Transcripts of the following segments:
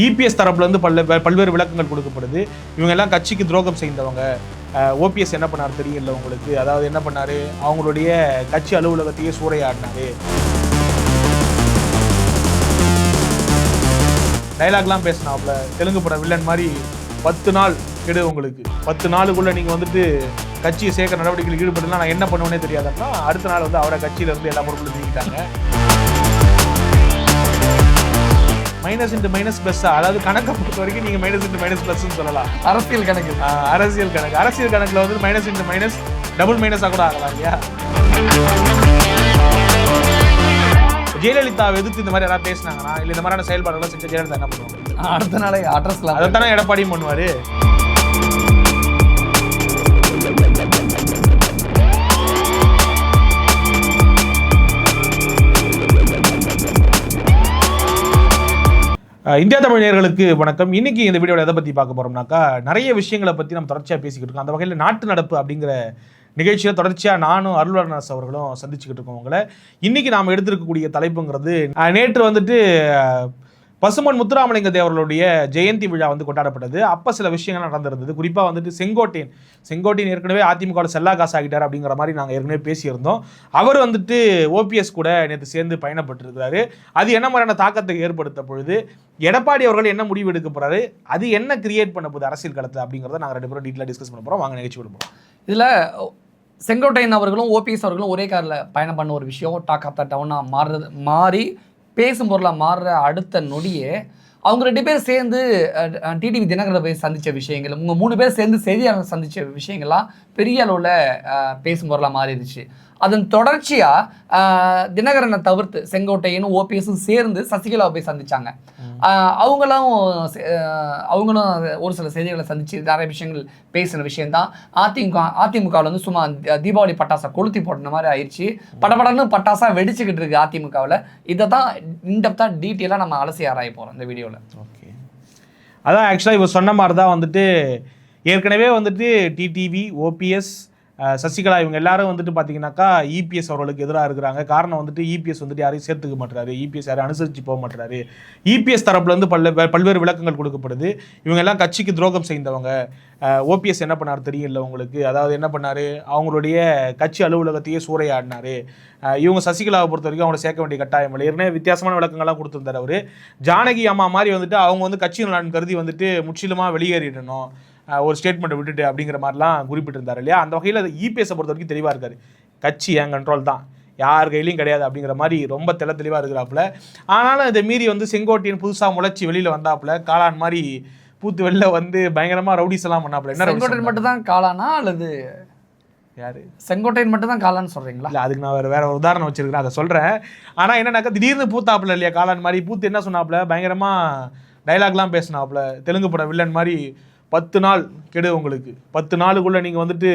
EPS தரப்புல இருந்து பல்வேறு விளக்கங்கள் கொடுக்கப்படுது. இவங்க எல்லாம் கட்சிக்கு துரோகம் செய்தவங்க. ஓபிஎஸ் என்ன பண்ணார் தெரியல உங்களுக்கு. அதாவது என்ன பண்ணாரு, அவங்களுடைய கட்சி அலுவலகத்தையே சூறையாடினாரு. டைலாக்லாம் பேசினாப்ல, தெலுங்கு பட வில்லன் மாதிரி 10 நாள் கெடு உங்களுக்கு, 10 நாளுக்குள்ள நீங்க வந்துட்டு கட்சியை சேர்க்க நடவடிக்கையில் ஈடுபட்டுலாம் நான் என்ன பண்ணுவேனே தெரியாதுன்னா அடுத்த நாள் வந்து அவரை கட்சியில இருந்து எல்லா பொருட்களும் நீக்கிட்டாங்க. மைனஸ் இன்ட்டு மைனஸ் பிளஸ், அதாவது கணக்கை பொறுத்த வரைக்கும் நீங்க மைனஸ் இன்ட்டு மைனஸ் பிளஸ்ன்னு சொல்லலாம். அரசியல் கணக்கு அரசியல் கணக்குல வந்து மைனஸ் இன்ட்டு மைனஸ் டபுள் மைனஸா கூட ஆகலாம் இல்லையா? ஜெயலலிதாவை எதிர்த்து இந்த மாதிரி யாராவது பேசினாங்கன்னா இல்லை இந்த மாதிரியான செயல்பாடுகள் செஞ்ச ஜெயலலிதா என்ன பண்ணுவாங்க? அடுத்த நாளே அட்ரஸ்லாம் அதைத்தானே எடப்பாடியும் பண்ணுவாரு. இந்தியா தமிழ் நேயர்களுக்கு வணக்கம். இன்னைக்கு இந்த வீடியோவில் எதை பற்றி பார்க்க போறோம்னாக்கா, நிறைய விஷயங்களை பற்றி நம்ம தொடர்ச்சியாக பேசிக்கிட்டு இருக்கோம். அந்த வகையில் நாட்டு நடப்பு அப்படிங்கிற நிகழ்ச்சியில் தொடர்ச்சியாக நானும் அருள்வரனாஸ் அவர்களும் சந்திச்சுக்கிட்டு இருக்கோம் உங்களை. இன்னைக்கு நாம் எடுத்திருக்கக்கூடிய தலைப்புங்கிறது, நேற்று வந்துட்டு பசுமன் முத்துராமலிங்க தேவர்களுடைய ஜெயந்தி விழா வந்து கொண்டாடப்பட்டது. அப்போ சில விஷயங்கள் நடந்திருந்தது. குறிப்பாக வந்துட்டு செங்கோட்டையன் ஏற்கனவே அதிமுகவில் செல்லா காசு ஆகிட்டார் அப்படிங்கிற மாதிரி நாங்கள் ஏற்கனவே பேசியிருந்தோம். அவர் வந்துட்டு ஓபிஎஸ் கூட நேற்று சேர்ந்து பயணப்பட்டிருக்கிறாரு. அது என்ன மாதிரியான தாக்கத்தை ஏற்படுத்த பொழுது, எடப்பாடி அவர்கள் என்ன முடிவு எடுக்க போறாரு, அது என்ன கிரியேட் பண்ண போகுது அரசியல் களத்தை அப்படிங்கிறத நாங்கள் 2 பேரும் டீட்டெயிலாக டிஸ்கஸ் பண்ண போகிறோம். வாங்க நிகழ்ச்சி விட போகிறோம். இதில் செங்கோட்டையன் அவர்களும் ஓபிஎஸ் அவர்களும் ஒரே காரில் பயணம் பண்ண ஒரு விஷயம் டாக் ஆஃப் த டவுனாக மாறி பேசும் பொருளாக மாறுற அடுத்த நொடியே அவங்க 2 பேர் சேர்ந்து டிடிவி தினகரனை போய் சந்தித்த விஷயங்கள், உங்கள் 3 பேர் சேர்ந்து செய்தியாளர் சந்தித்த விஷயங்கள்லாம் பெரிய அளவில் பேசும் பொருளாக மாறிடுச்சு. அதன் தொடர்ச்சியாக தினகரனை தவிர்த்து செங்கோட்டையனும் ஓபிஎஸும் சேர்ந்து சசிகலாவை போய் சந்திச்சாங்க. அவங்களும் ஒரு சில செய்திகளை சந்திச்சு நிறைய விஷயங்கள் பேசின விஷயம்தான். அதிமுகவில் வந்து சும்மா தீபாவளி பட்டாசை கொளுத்தி போட்ட மாதிரி ஆயிடுச்சு. படபடன்னு பட்டாசா வெடிச்சுக்கிட்டு இருக்கு அதிமுகவில். இதை தான் இன்டெப்த்தாக டீட்டெயிலாக நம்ம அலசி ஆராய போகிறோம் இந்த வீடியோவில். ஓகே, அதான் ஆக்சுவலாக இவர் சொன்ன மாதிரி தான் வந்துட்டு ஏற்கனவே வந்துட்டு டிடிவி, ஓபிஎஸ், சசிகலா இவங்க எல்லாரும் வந்துட்டு பார்த்தீங்கன்னாக்கா இபிஎஸ் அவர்களுக்கு எதிராக இருக்கிறாங்க. காரணம் வந்துட்டு இபிஎஸ் வந்துட்டு யாரையும் சேர்த்துக்க மாட்டாரு, இபிஎஸ் யாரையும் அனுசரித்து போக மாட்டாரு. இபிஎஸ் தரப்புல இருந்து பல்வேறு விளக்கங்கள் கொடுக்கப்படுது. இவங்க எல்லாம் கட்சிக்கு துரோகம் செய்தவங்க. ஓபிஎஸ் என்ன பண்ணார் தெரியல உங்களுக்கு. அதாவது என்ன பண்ணாரு, அவங்களுடைய கட்சி அலுவலகத்தையே சூறையாடினாரு. இவங்க சசிகலாவை பொறுத்த வரைக்கும் அவங்களை சேர்க்க வேண்டிய கட்டாயம் இல்லை. ஏற்கனவே வித்தியாசமான விளக்கங்கள்லாம் கொடுத்துருந்தார் அவர். ஜானகி அம்மா மாதிரி வந்துட்டு அவங்க வந்து கட்சி நலன் கருதி வந்துட்டு முற்றிலுமாக வெளியேறிடணும், ஒரு ஸ்டேட்மெண்ட்டை விட்டுட்டு அப்படிங்கிற மாதிரிலாம் குறிப்பிட்டிருந்தார் இல்லையா? அந்த வகையில் அது இபிஎஸை பொறுத்த வரைக்கும் தெளிவாக இருக்காரு. கட்சி என் கண்ட்ரோல் தான், யார் கையிலையும் கிடையாது அப்படிங்கிற மாதிரி ரொம்ப தெளிவாக இருக்கிறாப்புல. ஆனாலும் இதை மீறி வந்து செங்கோட்டையன் புதுசாக முளைச்சி வெளியில் வந்தாப்புல, காளான் மாதிரி பூத்து வெளில வந்து பயங்கரமாக ரவுடிஸ் எல்லாம் பண்ணாப்புல. என்ன செங்கோட்டையன் மட்டும் தான் காளானா அல்லது யாரு? செங்கோட்டையன் மட்டும் தான் காளான்னு சொல்கிறீங்களா? இல்லை, அதுக்கு நான் வேற ஒரு உதாரணம் வச்சிருக்கிறேன், அதை சொல்கிறேன். ஆனால் என்னன்னாக்கா திடீர்னு பூத்தாப்புல இல்லையா காளான் மாதிரி. பூத்து என்ன சொன்னாப்புல, பயங்கரமாக டைலாக்லாம் பேசினாப்புல, தெலுங்கு பட வில்லன் மாதிரி 10 நாள் கெடு உங்களுக்கு, 10 நாளுக்குள்ள நீங்கள் வந்துட்டு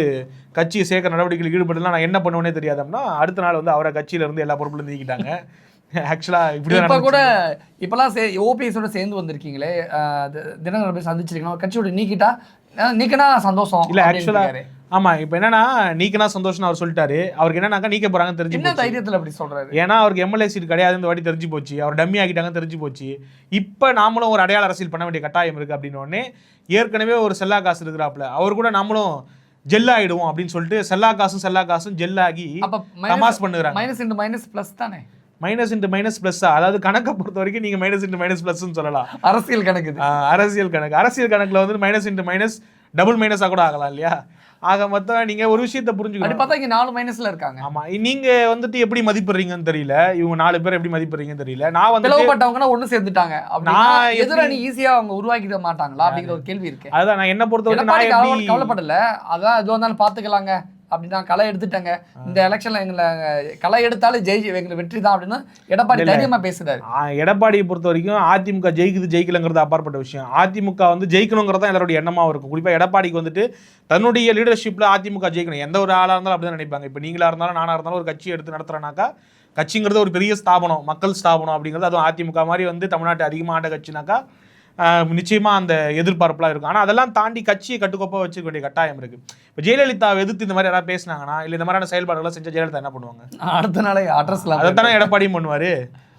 கட்சியை சேர்க்க நடவடிக்கையில் ஈடுபட்டுலாம் நான் என்ன பண்ணுவேனே தெரியாதோம்னா அடுத்த நாள் வந்து அவரை கட்சியில இருந்து எல்லா பொருட்களும் நீக்கிட்டாங்க. ஆக்சுவலாக இப்போ கூட இப்போலாம் ஓபிஎஸோட சேர்ந்து வந்திருக்கீங்களே, தினகரன் போய் சந்திச்சிருக்கீங்க, கட்சியோட நீக்கினா சந்தோஷம் இல்லை. ஆக்சுவலாக ஆமாம், இப்போ என்னன்னா நீக்கினா சந்தோஷம்னு அவர் சொல்லிட்டாரு. அவருக்கு என்னன்னாக்கா நீக்க போறாங்கன்னு தெரிஞ்சு என்ன தைரியத்தில் அப்படி சொல்றாரு? ஏன்னா அவருக்கு எம்எல்ஏ சீட் கிடையாது இந்த வாட்டி தெரிஞ்சு போச்சு, அவர் டம்மி ஆகிட்டாங்கன்னு தெரிஞ்சு போச்சு. இப்போ நாமளும் ஒரு அடையாள அரசியல் பண்ண வேண்டிய கட்டாயம் இருக்குது அப்படின்னு உடனே ஏற்கனவே ஒரு செல்லா காசு இருக்கிறாப்புல, அவர் கூட நம்மளும் ஜெல் ஆகிடுவோம் அப்படின்னு சொல்லிட்டு செல்லா காசும் ஜெல்லாகி தமாஸ் பண்ணுறாங்க. மைனஸ் இன்டு மைனஸ் பிளஸ் தானே? மைனஸ் இன்ட்டு மைனஸ் பிளஸ்ஸா? அதாவது கணக்கை பொறுத்த வரைக்கும் நீங்கள் மைனஸ் இன்ட்டு மைனஸ் பிளஸ்ன்னு சொல்லலாம். அரசியல் கணக்கில் வந்து மைனஸ் இன்ட்டு மைனஸ் டபுள் மைனஸாக கூட ஆகலாம் இல்லையா? ஆக மொத்தம் நீங்கள் ஒரு விஷயத்தை புரிஞ்சுக்கணும். பார்த்தா இங்கே 4 மைனஸில் இருக்காங்க. ஆமாம், நீங்கள் வந்துட்டு எப்படி மதிப்பிடுறீங்கன்னு தெரியல, இவங்க 4 பேர் எப்படி மதிப்பிடுறீங்கன்னு தெரியல. நான் வந்து பிளவுபட்டவங்கன்னா ஒன்று சேர்ந்துட்டாங்க, நான் எதிரணி ஈஸியாக அவங்க உருவாக்கிட மாட்டாங்களா அப்படிங்கிற ஒரு கேள்வி இருக்கு. அதுதான் நான் என்ன பொறுத்த வரைக்கும் கவலைப்படல, அதான் எதுவும் இருந்தாலும் பார்த்துக்கலாங்க அப்படின்னா களை எடுத்துட்டாங்க. இந்த எலெக்ஷன்ல எங்களை களை எடுத்தாலும் எங்களுக்கு வெற்றி தான் அப்படின்னு எடப்பாடி தைரியமா பேசுறாரு. எடப்பாடியை பொறுத்த வரைக்கும் அதிமுக ஜெயிக்கலங்கிறது அப்பாற்பட்ட விஷயம். அதிமுக வந்து ஜெயிக்கணுங்கிறதா எல்லாருடைய எண்ணமாக இருக்கும். குறிப்பாக எடப்பாடிக்கு வந்துட்டு தன்னுடைய லீடர்ஷிப்ல அதிமுக ஜெயிக்கணும். எந்த ஒரு ஆளாக இருந்தாலும் அப்படிதான் நினைப்பாங்க. இப்போ நீங்களா இருந்தாலும் நானா இருந்தாலும் ஒரு கட்சி எடுத்து நடத்துறேனாக்கா, கட்சிங்கிறது ஒரு பெரிய ஸ்தாபனம், மக்கள் ஸ்தாபனம் அப்படிங்கிறது. அதுவும் அதிமுக மாதிரி வந்து தமிழ்நாட்டு அதிகமாக ஆண்ட கட்சினாக்கா நிச்சயமாக அந்த எதிர்பார்ப்புலாம் இருக்கும். ஆனால் அதெல்லாம் தாண்டி கட்சியை கட்டுக்கோப்பாக வச்சுக்க வேண்டிய கட்டாயம் இருக்குது. இப்போ ஜெயலலிதாவை எதிர்த்து இந்த மாதிரி யாராவது பேசினாங்கன்னா இல்லை இந்த மாதிரியான செயல்பாடுகள்லாம் செஞ்ச ஜெயலலிதா என்ன பண்ணுவாங்க? அடுத்த நாளே அட்ரஸ்லாம் அதைத்தானே எடப்பாடியும் பண்ணுவார்.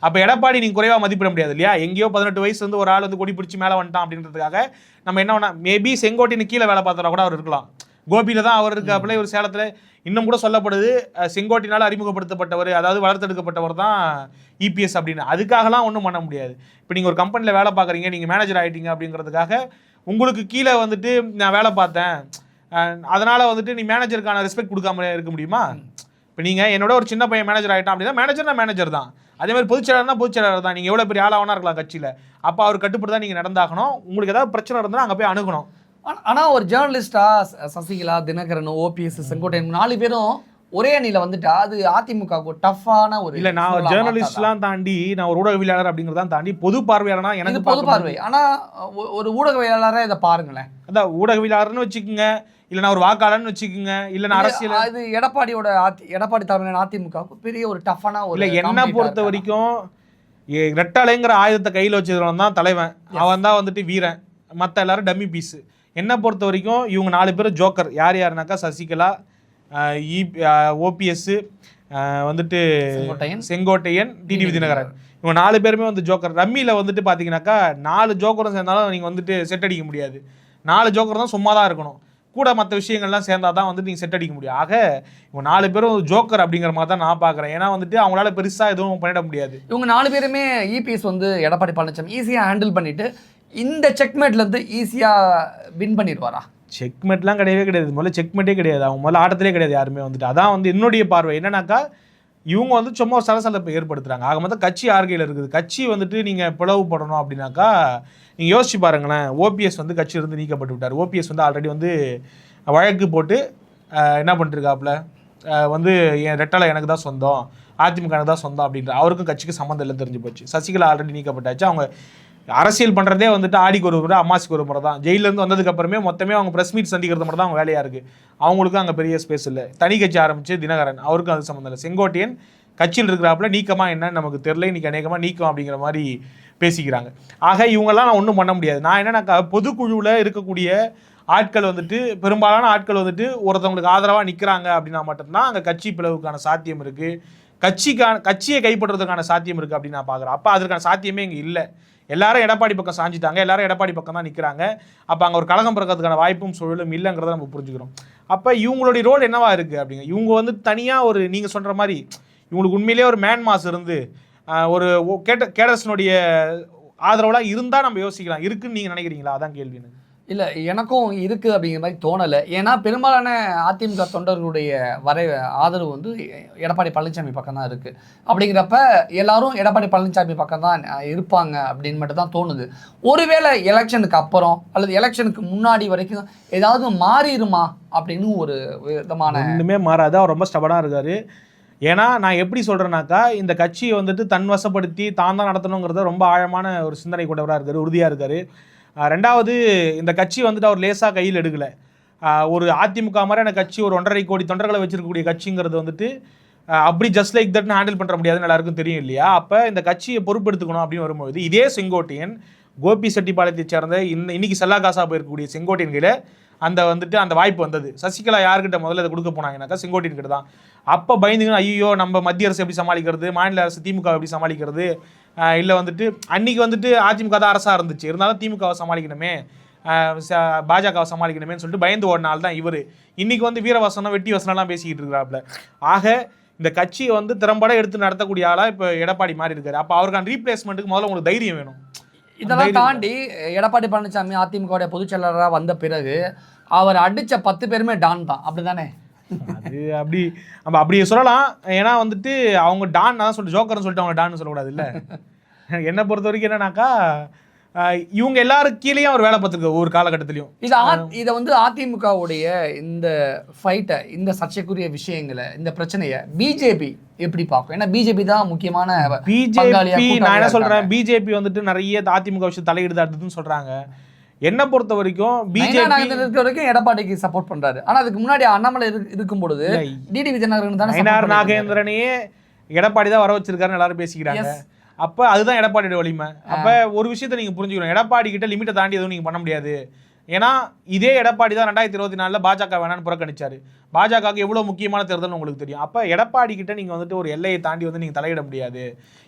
அப்போ எடப்பாடி நீங்கள் குறைவாக மதிப்பிட முடியாது இல்லையா? எங்கேயோ 18 வயசு வந்து ஒரு ஆள் வந்து கொடி பிடிச்சி மேலே வந்துட்டான் அப்படின்றதுக்காக நம்ம என்ன வேணா மேபி செங்கோட்டையின் கீழே வேலை பார்த்தா கூட அவர் இருக்கலாம். கோபியில் தான் அவர் இருக்காப்புல. ஒரு சேலத்தில் இன்னும் கூட சொல்லப்படுது செங்கோட்டையினால் அறிமுகப்படுத்தப்பட்டவர், அதாவது வளர்த்தெடுக்கப்பட்டவர் தான் இபிஎஸ் அப்படின்னு. அதுக்காகலாம் ஒன்றும் பண்ண முடியாது. இப்போ நீங்கள் ஒரு கம்பெனியில் வேலை பார்க்குறீங்க, நீங்கள் மேனேஜர் ஆகிட்டீங்க அப்படிங்கிறதுக்காக உங்களுக்கு கீழே வந்துட்டு நான் வேலை பார்த்தேன் அதனால் வந்துட்டு நீ மேனேஜருக்கான ரெஸ்பெக்ட் கொடுக்காம இருக்க முடியுமா? இப்போ நீங்கள் என்னோட ஒரு சின்ன பையன் மேனேஜர் ஆகிட்டான் அப்படின்னா மேனேஜர்னா மேனேஜர் தான். அதே மாதிரி பொதுச்செயலாளர்னா பொதுச்செயலாளர் தான். நீங்கள் எவ்வளோ பெரிய ஆளாவனா இருக்கலாம் கட்சியில். அப்போ அவர் கட்டுப்பட்டு தான் நீங்கள் நடந்தாகணும். உங்களுக்கு ஏதாவது பிரச்சனை இருந்தால் அங்கே போய் அணுகணும். ஆனால் ஒரு ஜேர்னலிஸ்டாக சசிகலா, தினகரன், ஓபிஎஸ், செங்கோட்டையன் 4 பேரும் ஒரே அணியில் வந்துட்டா அது அதிமுக டஃப்பான ஒரு இல்லை. நான் ஒரு ஜேர்னலிஸ்ட்லாம் தாண்டி நான் ஒரு ஊடகவியலாளர் அப்படிங்கிறதான் தாண்டி பொது பார்வையாளர்னா எனக்கு பொது பார்வை. ஆனால் ஒரு ஊடகவியலாளராக இதை பாருங்களேன். அதான் ஊடகவியலாளர்னு வச்சுக்கோங்க, இல்லை நான் ஒரு வாக்காளர்னு வச்சுக்கோங்க, இல்லை நான் அரசியல். அது எடப்பாடி தலைமையிலான அதிமுக பெரிய ஒரு டஃப்பான ஒரு. இல்லை என்னை பொறுத்த வரைக்கும் ரெட்டலைங்கிற ஆயுதத்தை கையில் வச்சுக்கிறவன் தான் தலைவன். அவன் தான் வந்துட்டு வீரன், மற்ற எல்லாரும் டம்மி பீஸு. என்னை பொறுத்த வரைக்கும் இவங்க 4 பேரும் ஜோக்கர். யாருனாக்கா சசிகலா, ஓபிஎஸ், வந்துட்டு செங்கோட்டையன், டிடிவி தினகரன். இவங்க 4 பேருமே வந்து ஜோக்கர். ரம்மியில் வந்துட்டு பார்த்தீங்கன்னாக்கா 4 ஜோக்கரும் சேர்ந்தாலும் நீங்கள் வந்துட்டு செட் அடிக்க முடியாது. 4 ஜோக்கர் தான் சும்மா தான் இருக்கணும். கூட மற்ற விஷயங்கள்லாம் சேர்ந்தா தான் வந்துட்டு நீங்கள் செட் அடிக்க முடியும். ஆக இவங்க 4 பேரும் ஜோக்கர் அப்படிங்கிற மாதிரி தான் நான் பார்க்குறேன். ஏன்னா வந்துட்டு அவங்களால பெருசாக எதுவும் பண்ணிட முடியாது. இவங்க 4 பேருமே இபிஎஸ் வந்து எடப்பாடி பழனிசாமி ஈஸியாக ஹேண்டில் பண்ணிட்டு இந்த செக்மேட்லேருந்து ஈஸியாக வின் பண்ணிடுவாரா? செக்மேட்லாம் கிடையவே கிடையாது. முதல்ல செக்மேட்டே கிடையாது. அவங்க முதல்ல ஆட்டத்திலே கிடையாது யாருமே வந்துட்டு. அதான் வந்து என்னுடைய பார்வை. என்னன்னாக்கா இவங்க வந்து சும்மா ஒரு சலசலப்பை ஏற்படுத்துகிறாங்க. ஆக மொத்தம் கட்சி ஆர்கையில் இருக்குது. கட்சி வந்துட்டு நீங்கள் பிளவுபடணும் அப்படின்னாக்கா நீங்கள் யோசிச்சு பாருங்களேன். ஓபிஎஸ் வந்து கட்சியிலிருந்து நீக்கப்பட்டு விட்டார். ஓபிஎஸ் வந்து ஆல்ரெடி வந்து வழக்கு போட்டு என்ன பண்ணிட்டுருக்காப்புல வந்து என் ரெட்டலை எனக்கு தான் சொந்தம், அதிமுக எனக்கு தான் சொந்தம் அப்படின்ற. அவருக்கும் கட்சிக்கு சம்மந்தம் இல்லை தெரிஞ்சு போச்சு. சசிகலா ஆல்ரெடி நீக்கப்பட்டாச்சு. அவங்க அரசியல் பண்ணுறதே வந்துட்டு ஆடிக்கு ஒரு முறை, அம்மாசிக்கு ஒரு முறை தான். ஜெயிலேருந்து வந்ததுக்கப்புறமே மொத்தமே அவங்க ப்ரெஸ் மீட் சந்திக்கிறது மட்டும் தான் அவங்க வேலையாக இருக்குது. அவங்களுக்கும் அங்கே பெரிய ஸ்பேஸ் இல்லை. தனி கட்சி ஆரம்பித்து தினகரன், அவருக்கும் அது சம்மந்தம் இல்லை. செங்கோட்டையன் கட்சியில் இருக்கிறாப்புல நீக்கமாக என்னன்னு நமக்கு தெரில, இன்றைக்கி அநேகமாக நீக்கம் அப்படிங்கிற மாதிரி பேசிக்கிறாங்க. ஆக இவங்கெல்லாம் நான் ஒன்றும் பண்ண முடியாது. நான் என்னன்னாக்கா பொதுக்குழுவில் இருக்கக்கூடிய ஆட்கள் வந்துட்டு பெரும்பாலான ஆட்கள் வந்துட்டு ஒருத்தவங்களுக்கு ஆதரவாக நிற்கிறாங்க அப்படின்னா மட்டும்தான் அங்கே கட்சி பிளவுக்கான சாத்தியம் இருக்குது. கட்சியை கைப்பற்றுறதுக்கான சாத்தியம் இருக்குது அப்படின்னு நான் பார்க்குறேன். அப்போ அதற்கான சாத்தியமே இங்கே இல்லை. எல்லாரும் எடப்பாடி பக்கம் சாஞ்சிட்டாங்க. எல்லாரும் எடப்பாடி பக்கம் தான் நிற்கிறாங்க. அப்போ அங்கே ஒரு கழகம் பிறக்கிறதுக்கான வாய்ப்பும் சூழலும் இல்லைங்கிறத நம்ம புரிஞ்சுக்கிறோம். அப்போ இவங்களுடைய ரோல் என்னவா இருக்குது அப்படிங்க. இவங்க வந்து தனியாக ஒரு நீங்கள் சொல்கிற மாதிரி இவங்களுக்கு உண்மையிலேயே ஒரு மேன் மாஸ் இருந்து ஒரு கேடர்ஸனுடைய ஆதரவுலாம் இருந்தால் நம்ம யோசிக்கலாம். இருக்குன்னு நீங்கள் நினைக்கிறீங்களா? அதான் கேள்வி. இல்லை, எனக்கும் இருக்குது அப்படிங்கிற மாதிரி தோணலை. ஏன்னா பெரும்பாலான அதிமுக தொண்டர்களுடைய ஆதரவு வந்து எடப்பாடி பழனிசாமி பக்கம் தான் இருக்குது. அப்படிங்கிறப்ப எல்லாரும் எடப்பாடி பழனிசாமி பக்கம் தான் இருப்பாங்க அப்படின்னு மட்டும் தான் தோணுது. ஒருவேளை எலெக்ஷனுக்கு அப்புறம் அல்லது எலெக்ஷனுக்கு முன்னாடி வரைக்கும் ஏதாவது மாறிடுமா அப்படின்னு ஒரு விதமான. ஒன்றுமே மாறாது. அவர் ரொம்ப ஸ்டபனாக இருக்கார். ஏன்னா நான் எப்படி சொல்கிறேன்னாக்கா இந்த கட்சியை வந்துட்டு தன்வசப்படுத்தி தான் நடத்தணுங்கிறத ரொம்ப ஆழமான ஒரு சிந்தனை கொண்டவராக இருக்கார், உறுதியாக இருக்கார். ரெண்டாவது இந்த கட்சி வந்துட்டு அவர் லேசாக கையில் எடுக்கலை. ஒரு அதிமுக மாதிரியான கட்சி, ஒரு 1.5 கோடி தொண்டர்களை வச்சிருக்கக்கூடிய கட்சிங்கிறது வந்துட்டு அப்படி ஜஸ்ட் லைக் தட்னு ஹேண்டில் பண்ணுற முடியாதுன்னு எல்லாருக்கும் தெரியும் இல்லையா? அப்போ இந்த கட்சியை பொறுப்பெடுத்துக்கணும் அப்படின்னு வரும்போது இதே செங்கோட்டையன் கோபி செட்டிப்பாளையத்தை சேர்ந்த இன்னைக்கு செல்லா காசா போயிருக்கக்கூடிய செங்கோட்டையன் கீழே அந்த வாய்ப்பு வந்தது. சசிகலா யார்கிட்ட முதல்ல அதை கொடுக்க போனாங்கன்னாக்கா செங்கோட்டையன் கிட்ட தான். அப்போ பயந்துங்கன்னா ஐயோ நம்ம மத்திய அரசு எப்படி சமாளிக்கிறது, மாநில அரசு திமுக எப்படி சமாளிக்கிறது, இல்லை வந்துட்டு அன்றைக்கி வந்துட்டு அதிமுக தான் அரசாக இருந்துச்சு, இருந்தாலும் திமுகவை சமாளிக்கணுமே, பாஜகவை சமாளிக்கணுமேன்னு சொல்லிட்டு பயந்து ஓடினால தான் இவர் இன்றைக்கி வந்து வீரவசனம் வெட்டி வசனம்லாம் பேசிக்கிட்டு இருக்கிறாப்புல. ஆக இந்த கட்சியை வந்து திறம்பட எடுத்து நடத்தக்கூடிய ஆளாக இப்போ எடப்பாடி மாறி இருக்காரு. அப்போ அவருக்கான ரீப்ளேஸ்மெண்ட்டுக்கு முதல்ல உங்களுக்கு தைரியம் வேணும். இதெல்லாம் தாண்டி எடப்பாடி பழனிசாமி அதிமுகவுடைய பொதுச் செயலாளராக வந்த பிறகு அவர் அடித்த 10 பேருமே டான் தான், அப்படி தானே? அது அப்படி நம்ம அப்படி சொல்லலாம். ஏன்னா வந்துட்டு அவங்க டான் தான் சொல்லிட்டு ஜோக்கர்னு சொல்லிட்டு அவங்க டான்னு சொல்லக்கூடாது இல்லை. என்னை பொறுத்த வரைக்கும் என்னன்னாக்கா இவங்க எல்லாரும் கீழேயும் அவர் வேலை பார்த்துருக்கு ஒவ்வொரு காலகட்டத்திலையும். இதை வந்து அதிமுகவுடைய இந்த ஃபைட்டை, இந்த சர்ச்சைக்குரிய விஷயங்களை, இந்த பிரச்சனையை பிஜேபி எப்படி பார்க்கும்? ஏன்னா பிஜேபி தான் முக்கியமான பிஜேபி. நான் என்ன சொல்றேன், பிஜேபி வந்துட்டு நிறைய அதிமுக விஷயம் தலையிடுதாடுதுன்னு சொல்றாங்க. என்ன பொறுத்த வரைக்கும் பிஜேபி எடப்பாடிக்கு சப்போர்ட் பண்றாரு. ஆனா அதுக்கு முன்னாடி அண்ணாமலை இருக்கும் பொழுது டிடிவி தினகரன் தான் நாகேந்திரனையே எடப்பாடி தான் வர வச்சிருக்காருன்னு எல்லாரும் பேசிக்கிறாங்க. அப்போ அதுதான் எடப்பாடியோட வலிமை. அப்போ ஒரு விஷயத்தை நீங்கள் புரிஞ்சுக்கணும், எடப்பாடி கிட்ட லிமிட்டை தாண்டி எதுவும் நீங்கள் பண்ண முடியாது. ஏன்னா இதே எடப்பாடி தான் 2024 பாஜக வேணான்னு புறக்கணிச்சாரு. பாஜகவுக்கு எவ்வளோ முக்கியமான தேர்தல்னு உங்களுக்கு தெரியும். அப்போ எடப்பாடி கிட்ட நீங்கள் வந்துட்டு ஒரு எல்லையை தாண்டி வந்து நீங்கள் தலையிட முடியாது.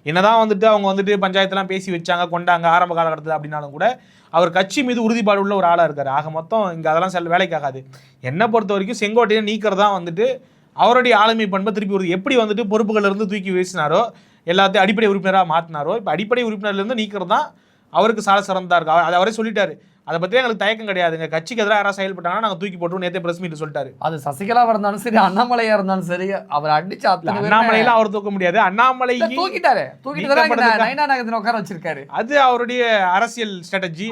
என்னதான் வந்துட்டு அவங்க வந்துட்டு பஞ்சாயத்துலாம் பேசி வச்சாங்க கொண்டாங்க ஆரம்ப காலகட்டத்தில் அப்படின்னாலும் கூட அவர் கட்சி மீது உறுதிப்பாடு உள்ள ஒரு ஆளாக இருக்காரு. ஆக மொத்தம் இங்கே அதெல்லாம் வேலைக்காகாது. என்னை பொறுத்த வரைக்கும் செங்கோட்டையை நீக்கிறது தான் வந்துட்டு அவருடைய ஆளுமை பண்பை திருப்பி வருது. எப்படி வந்துட்டு பொறுப்புகள் இருந்து தூக்கி வீசினாரோ எல்லாத்தையும் அடிப்படை உறுப்பினராக மாற்றினாரோ இப்போ அடிப்படை உறுப்பினர்லேருந்து நீக்கிறது தான் அவருக்கு சால சிறந்தா இருக்கு. அதை அவரே சொல்லிட்டாரு. அதை பற்றி எங்களுக்கு தயக்கம் கிடையாதுங்க. கட்சிக்கு எதிராக யாராவது செயல்பட்டாங்கன்னா நாங்கள் தூக்கி போட்டு நேற்று பிரஸ் மீட் சொல்லிட்டாரு. அது சசிகலாவாக இருந்தாலும் சரி அண்ணாமலையா இருந்தாலும் சரி அவர் அடிச்சு அண்ணாமலையில அவர் தூக்க முடியாது. அண்ணாமலை தூக்கிட்டு நயனா நாகேந்திரன் உட்கார வச்சிருக்காரு. அது அவருடைய அரசியல் ஸ்ட்ராட்டஜி,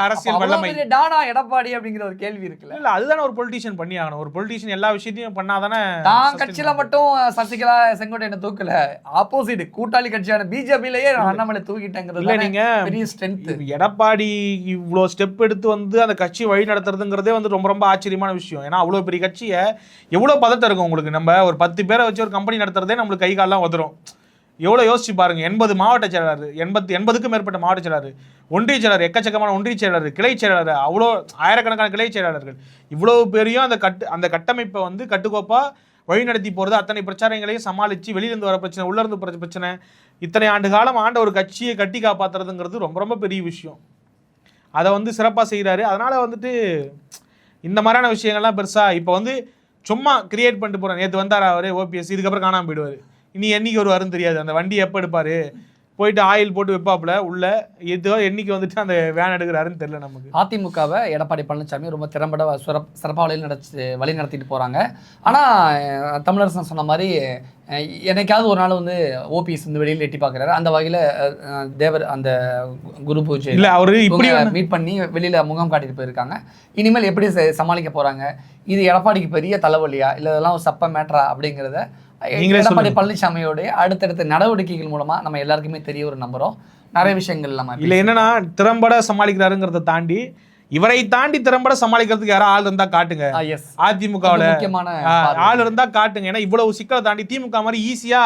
அரசியல் வல்லமை. டானா எடப்பாடி அப்படிங்கிற ஒரு கேள்வி இருக்குல்ல. இல்ல அதுதானே ஒரு பொலிட்டீஷியன் பண்ணி ஆகணும். ஒரு பொலிட்டீஷியன் எல்லா விஷயத்தையும் பண்ணாதானே. தான் கட்சியில மட்டும் சசிகலா செங்கோட்டையனை தூக்கல, ஆப்போசிட் கூட்டாளி கட்சியான பிஜேபியிலேயே அண்ணாமலை தூக்கிட்டாங்கிறது நீங்க பெரிய ஸ்ட்ரென்த். எடப்பாடி இவ்வளோ ஸ்டெப் எடுத்து வந்து அந்த கட்சி வழி நடத்துறதுங்கிறதே வந்து ரொம்ப ரொம்ப ஆச்சரியமான விஷயம். ஏன்னா அவ்வளோ பெரிய கட்சியை எவ்வளோ பதட்டம் இருக்கும் உங்களுக்கு. நம்ம ஒரு 10 பேரை வச்சு ஒரு கம்பெனி நடத்துறதே நம்மளுக்கு கை காலெல்லாம் உதறும். எவ்வளோ யோசிச்சு பாருங்க. 80 மாவட்ட செயலாளர், 80க்கும் மேற்பட்ட மாவட்ட செயலாளர், ஒன்றிய செயலாளர், எக்கச்சக்கமான ஒன்றிய செயலாளர், கிளை செயலாளர், அவ்வளோ ஆயிரக்கணக்கான கிளை செயலாளர்கள், இவ்வளவு பெரிய அந்த கட்டமைப்பை வந்து கட்டுக்கோப்பா வழிநடத்தி போகிறது. அத்தனை பிரச்சாரங்களையும் சமாளித்து வெளியிலேருந்து வர பிரச்சனை, உள்ளேருந்து பிரச்சனை, இத்தனை ஆண்டு காலம் ஆண்ட ஒரு கட்சியை கட்டி காப்பாற்றுறதுங்கிறது ரொம்ப ரொம்ப பெரிய விஷயம். அதை வந்து சிறப்பாக செய்கிறாரு. அதனால் வந்துட்டு இந்த மாதிரியான விஷயங்கள்லாம் பெருசாக இப்போ வந்து சும்மா கிரியேட் பண்ணிட்டு போகிறேன். நேற்று வந்தார் அவர் ஓபிஎஸ், இதுக்கப்புறம் காணாமல் போயிடுவார். இனி என்னைக்கு வருவாருன்னு தெரியாது. அந்த வண்டி எப்போ எடுப்பார், போயிட்டு ஆயில் போட்டு வைப்பாப்புல உள்ள, ஏதோ என்னைக்கு வந்துட்டு அந்த வேன் எடுக்கிறாருன்னு தெரியல நமக்கு. அதிமுகவை எடப்பாடி பழனிசாமி ரொம்ப திறம்பட சிறப்பாக வழி நடத்திட்டு போகிறாங்க. ஆனால் தமிழரசன் சொன்ன மாதிரி என்னைக்காவது ஒரு நாள் வந்து ஓபிஎஸ் வந்து வெளியில் எட்டி பார்க்குறாரு. அந்த வகையில் தேவர் அந்த குரு பூஜை இல்லை அவர் இப்படி மீட் பண்ணி வெளியில் முகம் காட்டிட்டு போயிருக்காங்க. இனிமேல் எப்படி சமாளிக்க போகிறாங்க, இது எடப்பாடிக்கு பெரிய தலைவலியா இல்லை இதெல்லாம் ஒரு சப்ப மேட்டரா அப்படிங்கிறத எடப்பாடி பழனிசாமியோடைய அடுத்தடுத்த நடவடிக்கைகள் மூலமா நம்ம எல்லாருக்குமே தெரிய ஒரு நம்புறோம். நிறைய விஷயங்கள் இல்லாம இல்ல என்னன்னா திறம்பட சமாளிக்கிறாருங்கிறத தாண்டி இவரை தாண்டி திறம்பட சமாளிக்கிறதுக்கு யாரும் ஆள் இருந்தா காட்டுங்க. அதிமுகவில் ஆள் இருந்தா காட்டுங்க. ஏன்னா இவ்வளவு சிக்கலை தாண்டி திமுக மாதிரி ஈஸியா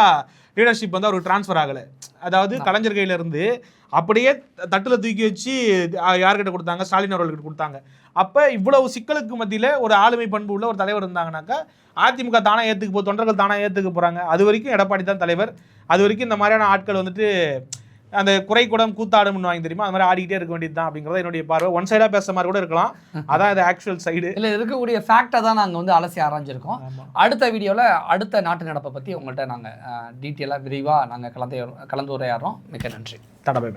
லீடர்ஷிப் வந்து அவருக்கு டிரான்ஸ்ஃபர் ஆகலை. அதாவது கலைஞர் கையில இருந்து அப்படியே தட்டுல தூக்கி வச்சு யார்கிட்ட கொடுத்தாங்க, ஸ்டாலின் அவர்கள்கிட்ட கொடுத்தாங்க. அப்ப இவ்வளவு சிக்கலுக்கு மத்தியில ஒரு ஆளுமை பண்பு உள்ள ஒரு தலைவர் இருந்தாங்கன்னாக்கா அதிமுக தானே ஏத்துக்கு போய் தொண்டர்கள் தானே ஏத்துக்க போறாங்க. அது வரைக்கும் எடப்பாடி தான் தலைவர். அது வரைக்கும் இந்த மாதிரியான ஆட்கள் வந்துட்டு அந்த குறை கூடம் கூத்தாடும்னு வாங்கி தெரியுமா, அது மாதிரி ஆடிக்கிட்டே இருக்க வேண்டியது தான் அப்படிங்கிறத என்னுடைய பார்வை. ஒன் சைடா பேசுற மாதிரி கூட இருக்கலாம். அதான் இது ஆக்சுவல் சைடு. இல்லை இருக்கக்கூடிய ஃபேக்டை தான் நாங்கள் வந்து அலசி ஆராய்ஞ்சிருக்கோம். அடுத்த வீடியோவில் அடுத்த நாட்டு நடப்பை பற்றி உங்கள்கிட்ட நாங்கள் டீட்டெயிலாக விரிவாக நாங்கள் கலந்துரையாடுறோம். மிக்க நன்றி. தடவை.